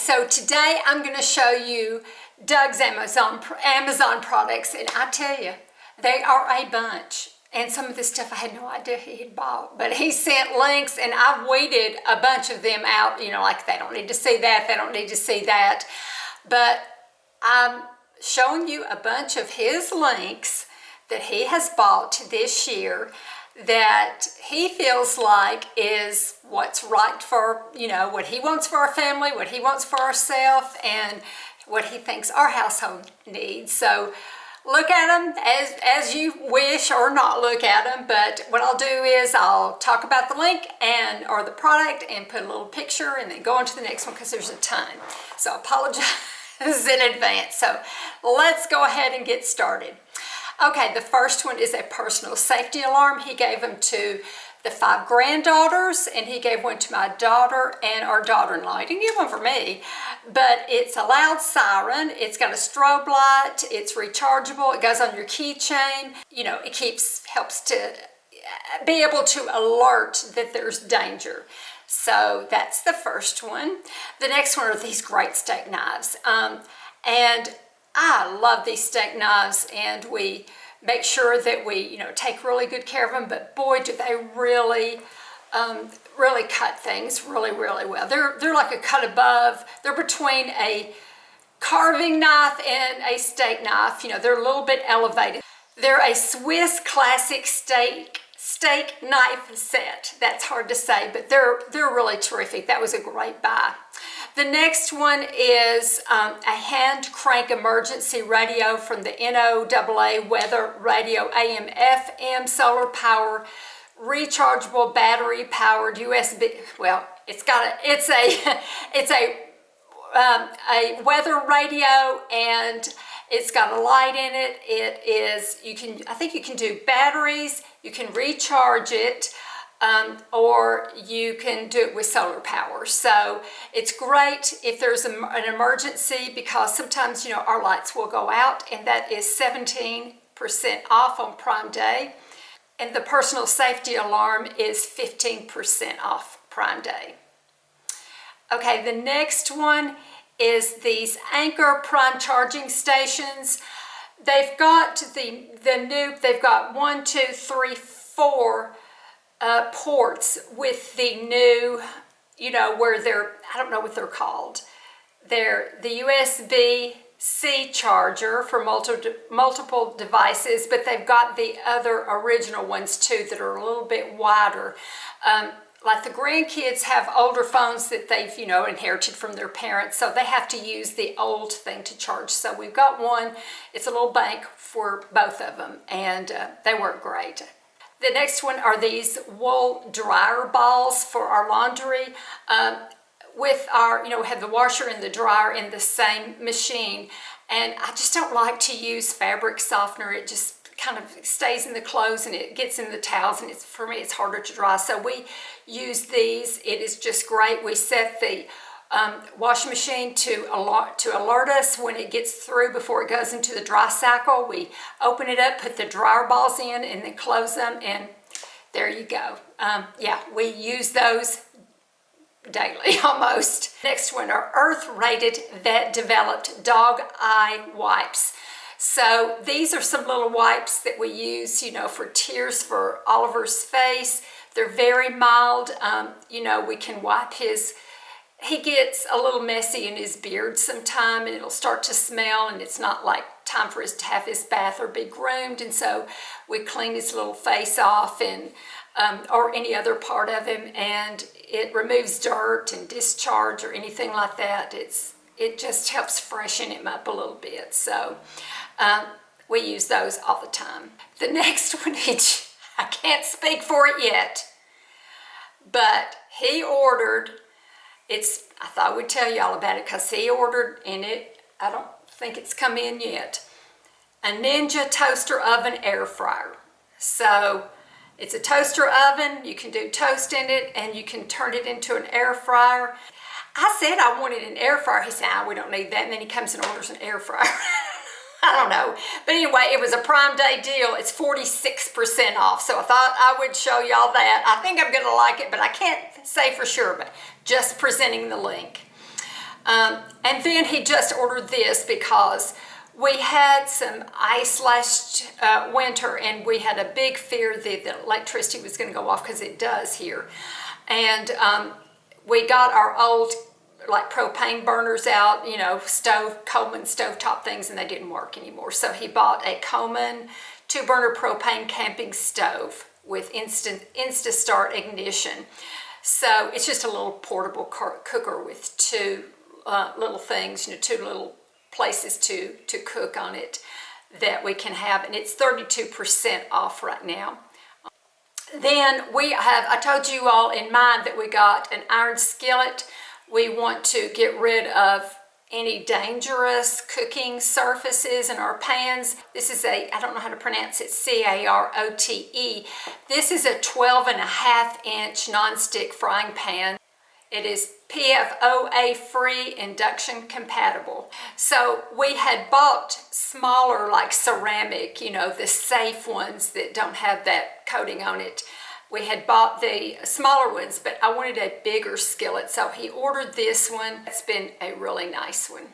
so today I'm going to show you Doug's Amazon products, and I tell you, they are a bunch. And some of this stuff I had no idea he had bought, but he sent links and I weeded a bunch of them out, you know, like they don't need to see that, they don't need to see that. But I'm showing you a bunch of his links that he has bought this year that he feels like is what's right for, you know, what he wants for our family, what he wants for ourselves, and what he thinks our household needs. So look at them as you wish, or not look at them, but what I'll do is I'll talk about the link or the product and put a little picture and then go on to the next one because there's a ton. So I apologize in advance. So let's go ahead and get started. Okay, the first one is a personal safety alarm. He gave them to the 5 granddaughters, and he gave one to my daughter and our daughter-in-law. He didn't give one for me, but it's a loud siren. It's got a strobe light. It's rechargeable. It goes on your keychain. You know, it helps to be able to alert that there's danger. So that's the first one. The next one are these great steak knives. And I love these steak knives, and we make sure that we, you know, take really good care of them, but boy, do they really cut things really well. They're like a cut above. They're between a carving knife and a steak knife. You know, they're a little bit elevated. They're a Swiss classic steak knife set. That's hard to say, but they're really terrific. That was a great buy. The next one is a hand crank emergency radio from the NOAA Weather Radio, AM, FM, solar power, rechargeable battery powered USB. Well, it's a weather radio, and it's got a light in it. It is, I think you can do batteries, you can recharge it, or you can do it with solar power. So it's great if there's an emergency, because sometimes, you know, our lights will go out, and that is 17% off on Prime Day. And the personal safety alarm is 15% off Prime Day. Okay, the next one is these Anchor Prime charging stations. They've got they've got 1, 2, 3, 4 ports with the new, you know, where they're, I don't know what they're called. They're the USB-C charger for multiple devices, but they've got the other original ones too that are a little bit wider. Like the grandkids have older phones that they've, you know, inherited from their parents, so they have to use the old thing to charge. So we've got one, it's a little bank for both of them, and they work great. The next one are these wool dryer balls for our laundry. With our, you know, we have the washer and the dryer in the same machine, and I just don't like to use fabric softener. It just kind of stays in the clothes and it gets in the towels, and for me it's harder to dry. So we use these. It is just great. We set the washing machine to alert us when it gets through before it goes into the dry cycle. We open it up, put the dryer balls in, and then close them, and there you go. Yeah, we use those daily almost. Next one are earth-rated vet-developed dog eye wipes. So these are some little wipes that we use, you know, for tears for Oliver's face. They're very mild. You know, we can wipe he gets a little messy in his beard sometime, and it'll start to smell, and it's not like time for us to have his bath or be groomed. And so we clean his little face off, and or any other part of him, and it removes dirt and discharge or anything like that. It just helps freshen him up a little bit. So we use those all the time. The next one, I can't speak for it yet, but he ordered, I thought I would tell y'all about it because he ordered, and I don't think it's come in yet, a Ninja toaster oven air fryer. So it's a toaster oven, you can do toast in it, and you can turn it into an air fryer. I said I wanted an air fryer. He said, we don't need that. And then he comes and orders an air fryer. I don't know. But anyway, it was a Prime Day deal. It's 46% off. So I thought I would show y'all that. I think I'm going to like it, but I can't say for sure, but just presenting the link. And then he just ordered this because we had some ice last winter, and we had a big fear that the electricity was going to go off, because it does here. And we got our old like propane burners out, you know, Coleman stovetop things, and they didn't work anymore. So he bought a Coleman 2-burner propane camping stove with Insta-Start ignition. So it's just a little portable cooker with two little things, you know, 2 little places to cook on it that we can have, and it's 32% off right now. Then we have, I told you all in mind that we got an iron skillet. We want to get rid of any dangerous cooking surfaces in our pans. This is I don't know how to pronounce it, C-A-R-O-T-E. This is a 12.5-inch nonstick frying pan. It is PFOA free, induction compatible. So we had bought smaller, like ceramic, you know, the safe ones that don't have that coating on it. We had bought the smaller ones, but I wanted a bigger skillet, so he ordered this one. It's been a really nice one.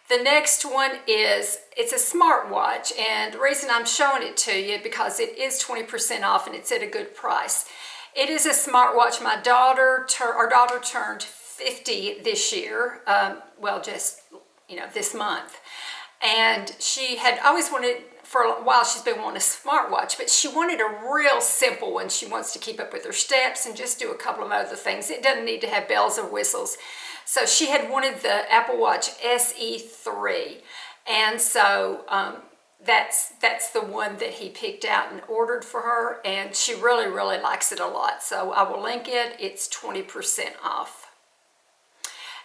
The next one is, it's a smartwatch, and the reason I'm showing it to you because it is 20% off and it's at a good price. It is a smartwatch. Our daughter turned 50 this year, well, just, you know, this month. And she had always wanted, for a while she's been wanting a smartwatch, but she wanted a real simple one. She wants to keep up with her steps and just do a couple of other things. It doesn't need to have bells or whistles. So she had wanted the Apple Watch SE3. And so that's the one that he picked out and ordered for her, and she really, really likes it a lot. So I will link it. It's 20% off.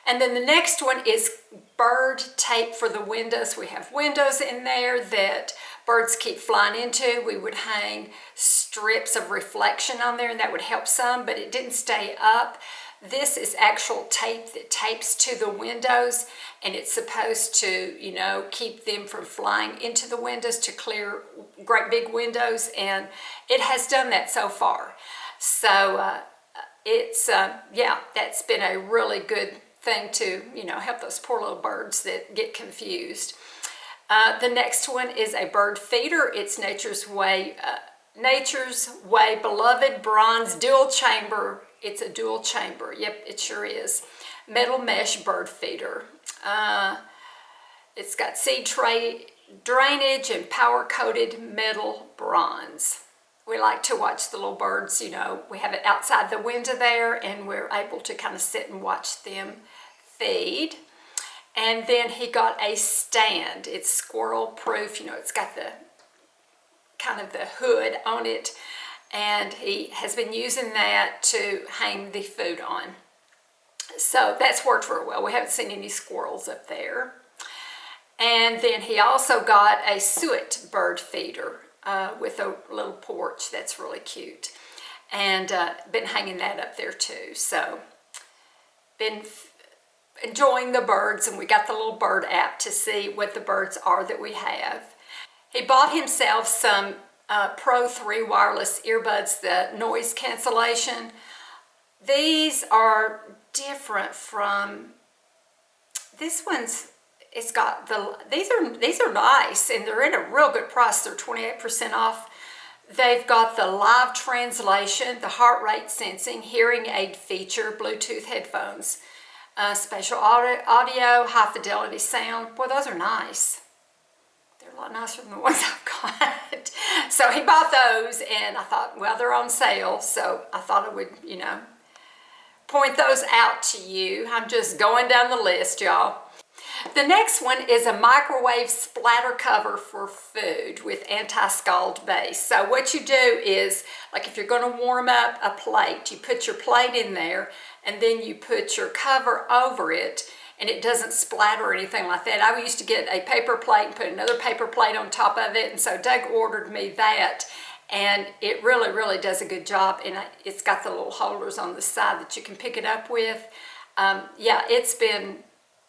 And then the next one is bird tape for the windows. We have windows in there that birds keep flying into. We would hang strips of reflection on there, and that would help some, but it didn't stay up. This is actual tape that tapes to the windows, and it's supposed to, you know, keep them from flying into the windows, to clear great big windows, and it has done that so far. So yeah, that's been a really good thing to, you know, help those poor little birds that get confused. The next one is a bird feeder. It's Nature's Way Beloved Bronze Dual Chamber. It's a dual chamber. Yep, it sure is. Metal mesh bird feeder. It's got seed tray drainage and power-coated metal bronze. We like to watch the little birds, you know. We have it outside the window there, and we're able to kind of sit and watch them feed. And then he got a stand. It's squirrel proof, you know, it's got the kind of the hood on it, and he has been using that to hang the food on. So that's worked real well. We haven't seen any squirrels up there. And then he also got a suet bird feeder with a little porch. That's really cute. And been hanging that up there too. So been enjoying the birds, and we got the little bird app to see what the birds are that we have. He bought himself some Pro 3 wireless earbuds, the noise cancellation. These are different from this one's. It's got these are nice, and they're in a real good price. They're 28% off. They've got the live translation, the heart rate sensing, hearing aid feature, Bluetooth headphones, spatial audio, high fidelity sound. Boy, those are nice. They're a lot nicer than the ones I've got. So he bought those, and I thought, well, they're on sale, so I thought I would, you know, point those out to you. I'm just going down the list, y'all. The next one is a microwave splatter cover for food with anti-scald base. So what you do is, like if you're going to warm up a plate, you put your plate in there, and then you put your cover over it, and it doesn't splatter or anything like that. I used to get a paper plate and put another paper plate on top of it, and so Doug ordered me that, and it really, really does a good job, and it's got the little holders on the side that you can pick it up with. Yeah, it's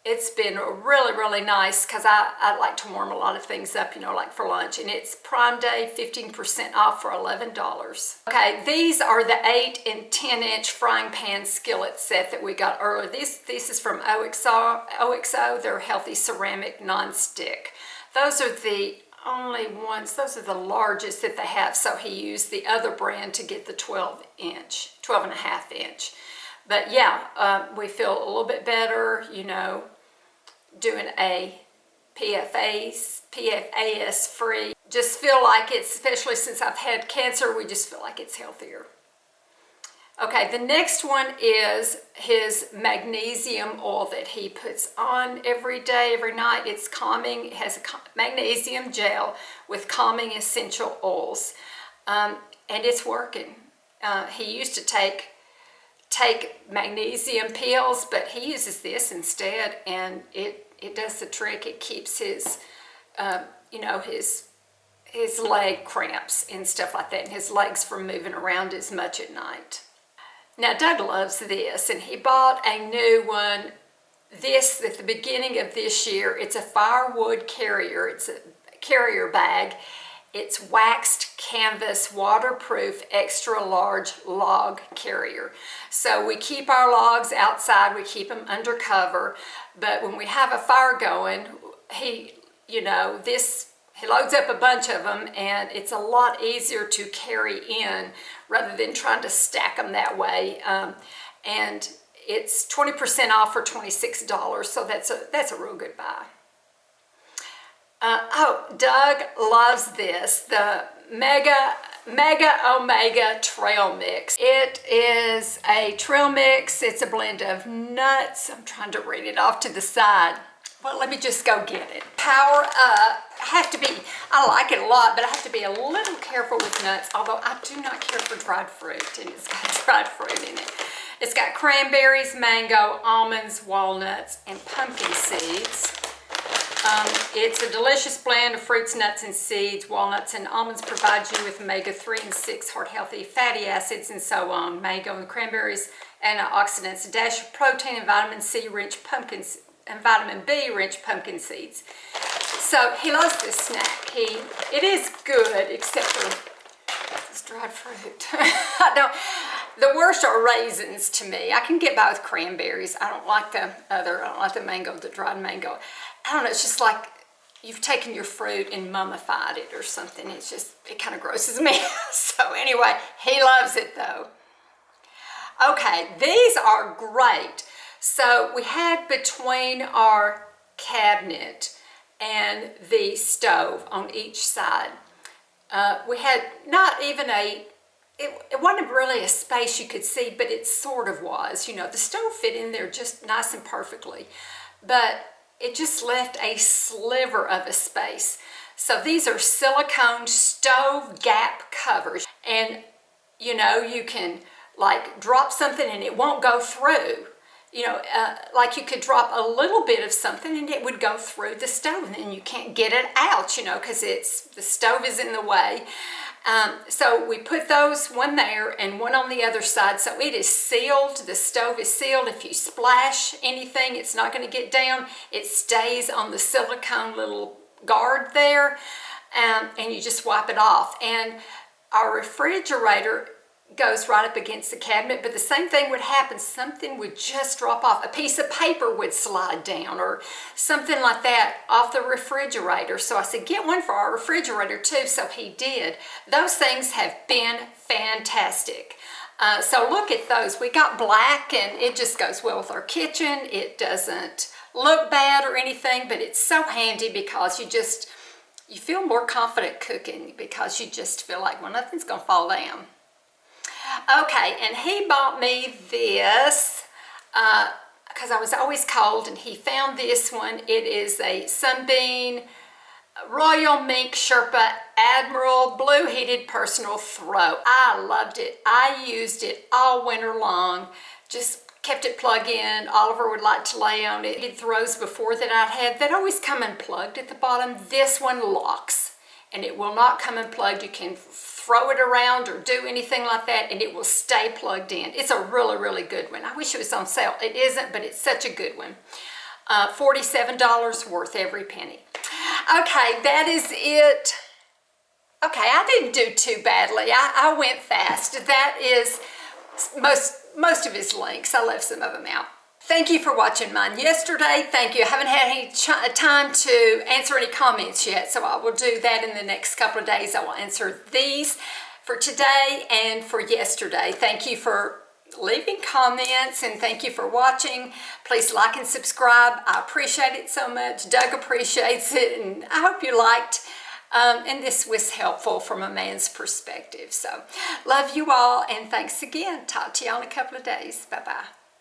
it's been really, really nice because I like to warm a lot of things up, you know, like for lunch. And it's Prime Day, 15% off for $11. Okay, these are the 8 and 10-inch frying pan skillet set that we got earlier. This is from OXO. They're healthy ceramic non-stick. Those are the only ones, those are the largest that they have. So he used the other brand to get the 12 and a half inch. But yeah, we feel a little bit better, you know, doing a PFAS free. Just feel like it's, especially since I've had cancer, we just feel like it's healthier. Okay, the next one is his magnesium oil that he puts on every day, every night. It's calming. It has a magnesium gel with calming essential oils, and it's working. He used to take magnesium pills, but he uses this instead, and it does the trick. It keeps his, you know, his leg cramps and stuff like that, and his legs from moving around as much at night. Now, Doug loves this, and he bought a new one this at the beginning of this year. It's a firewood carrier. It's a carrier bag. It's waxed canvas, waterproof, extra large log carrier. So we keep our logs outside, we keep them under cover, but when we have a fire going, he loads up a bunch of them, and it's a lot easier to carry in rather than trying to stack them that way. And it's 20% off for $26, so that's a real good buy. Doug loves this, the Mega Omega Trail Mix. It is a trail mix. It's a blend of nuts. I'm trying to read it off to the side. Well, let me just go get it. Power Up. I like it a lot, but I have to be a little careful with nuts, although I do not care for dried fruit, and it's got dried fruit in it. It's got cranberries, mango, almonds, walnuts, and pumpkin seeds. It's a delicious blend of fruits, nuts, and seeds. Walnuts and almonds provide you with omega-3 and 6 heart-healthy fatty acids and so on. Mango and cranberries, antioxidants, a dash of protein and vitamin C-rich pumpkins and vitamin B-rich pumpkin seeds. So he loves this snack. It is good, except for this dried fruit. The worst are raisins to me. I can get by with cranberries. I don't like the mango, the dried mango. I don't know, it's just like you've taken your fruit and mummified it or something. It kind of grosses me. So anyway, he loves it though. Okay, these are great. So we had between our cabinet and the stove on each side, we had not even it wasn't really a space you could see, but it sort of was. You know, the stove fit in there just nice and perfectly, but it just left a sliver of a space. So these are silicone stove gap covers, and you know, you can like drop something and it won't go through. You know, like you could drop a little bit of something and it would go through the stove, and then you can't get it out, you know, because the stove is in the way. So we put those, one there and one on the other side, so it is sealed. The stove is sealed. If you splash anything, it's not going to get down. It stays on the silicone little guard there, and you just wipe it off. And our refrigerator goes right up against the cabinet, but the same thing would happen. Something would just drop off. A piece of paper would slide down or something like that off the refrigerator. So I said, get one for our refrigerator too. So he did. Those things have been fantastic. So look at those. We got black, and it just goes well with our kitchen. It doesn't look bad or anything, but it's so handy because you feel more confident cooking because you just feel like, well, nothing's gonna fall down. Okay, and he bought me this because I was always cold, and he found this one. It is a Sunbeam Royal Mink Sherpa Admiral Blue Heated Personal Throw. I loved it. I used it all winter long. Just kept it plugged in. Oliver would like to lay on it. He had throws before that I'd had that always come unplugged at the bottom. This one locks, and it will not come unplugged. You can throw it around or do anything like that, and it will stay plugged in. It's a really, really good one. I wish it was on sale. It isn't, but it's such a good one. $47 worth every penny. Okay, that is it. Okay, I didn't do too badly. I went fast. That is most of his links. I left some of them out. Thank you for watching mine yesterday. Thank you. I haven't had any time to answer any comments yet, so I will do that in the next couple of days. I will answer these for today and for yesterday. Thank you for leaving comments and thank you for watching. Please like and subscribe. I appreciate it so much. Doug appreciates it, and I hope you liked. And this was helpful from a man's perspective. So, love you all, and thanks again. Talk to you all in a couple of days. Bye-bye.